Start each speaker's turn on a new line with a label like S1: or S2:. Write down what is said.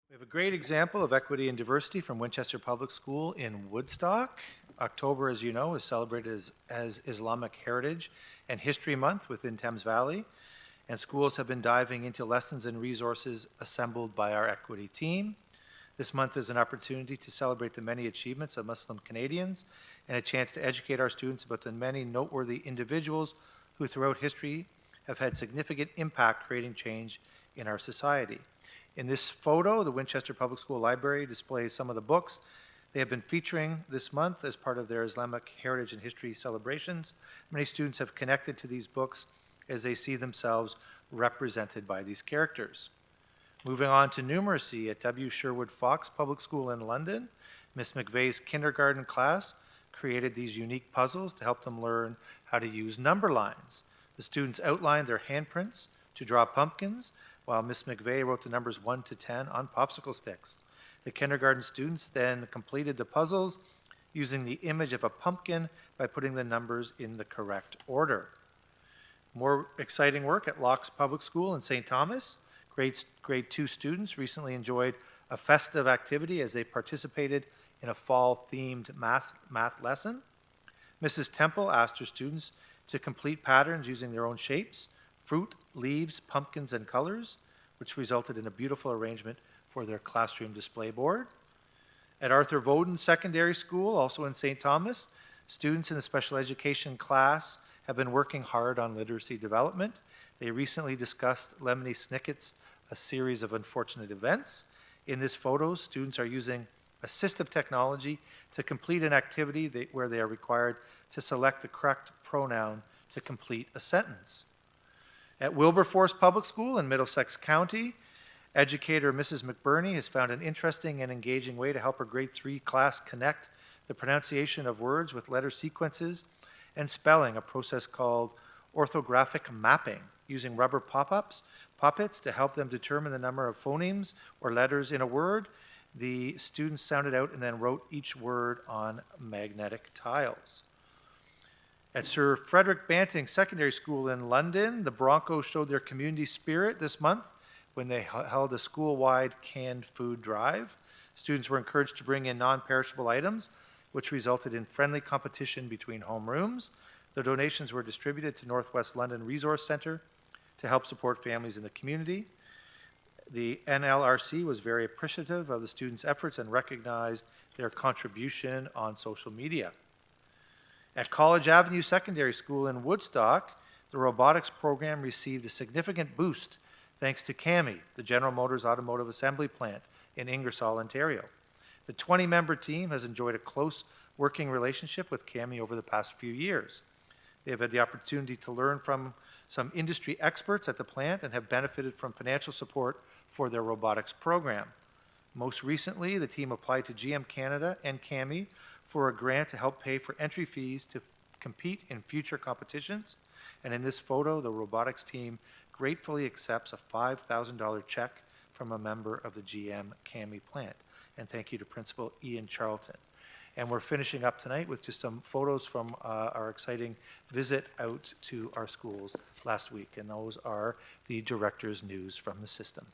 S1: We have a great example of equity and diversity from Winchester Public School in Woodstock. October, as you know, is celebrated as Islamic Heritage and History Month within Thames Valley, and schools have been diving into lessons and resources assembled by our equity team. This month is an opportunity to celebrate the many achievements of Muslim Canadians and a chance to educate our students about the many noteworthy individuals who throughout history have had significant impact creating change in our society. In this photo, the Winchester Public School Library displays some of the books they have been featuring this month as part of their Islamic Heritage and History celebrations. Many students have connected to these books as they see themselves represented by these characters. Moving on to numeracy at W. Sherwood Fox Public School in London, Miss McVeigh's kindergarten class created these unique puzzles to help them learn how to use number lines. The students outlined their handprints to draw pumpkins, while Miss McVeigh wrote the numbers 1 to 10 on popsicle sticks. The kindergarten students then completed the puzzles using the image of a pumpkin by putting the numbers in the correct order. More exciting work at Locks Public School in St. Thomas. Grade 2 students recently enjoyed a festive activity as they participated in a fall-themed math lesson. Mrs. Temple asked her students to complete patterns using their own shapes, fruit, leaves, pumpkins, and colors, which resulted in a beautiful arrangement for their classroom display board. At Arthur Voden Secondary School, also in St. Thomas, students in the special education class have been working hard on literacy development. They recently discussed Lemony Snicket's A Series of Unfortunate Events. In this photo, students are using assistive technology to complete an activity where they are required to select the correct pronoun to complete a sentence. At Wilberforce Public School in Middlesex County, educator Mrs. McBurney has found an interesting and engaging way to help her grade 3 class connect the pronunciation of words with letter sequences and spelling, a process called orthographic mapping, using rubber poppets to help them determine the number of phonemes or letters in a word. The students sounded out and then wrote each word on magnetic tiles. At Sir Frederick Banting Secondary School in London, the Broncos showed their community spirit this month when they held a school-wide canned food drive. Students were encouraged to bring in non-perishable items, which resulted in friendly competition between homerooms. The donations were distributed to Northwest London Resource Centre to help support families in the community. The NLRC was very appreciative of the students' efforts and recognized their contribution on social media. At College Avenue Secondary School in Woodstock, the robotics program received a significant boost thanks to CAMI, the General Motors Automotive Assembly Plant in Ingersoll, Ontario. The 20-member team has enjoyed a close working relationship with CAMI over the past few years. They have had the opportunity to learn from some industry experts at the plant and have benefited from financial support for their robotics program. Most recently, the team applied to GM Canada and CAMI for a grant to help pay for entry fees to compete in future competitions. And in this photo, the robotics team gratefully accepts a $5,000 check from a member of the GM CAMI plant. And thank you to Principal Ian Charlton. And we're finishing up tonight with just some photos from our exciting visit out to our schools last week. And those are the director's news from the system.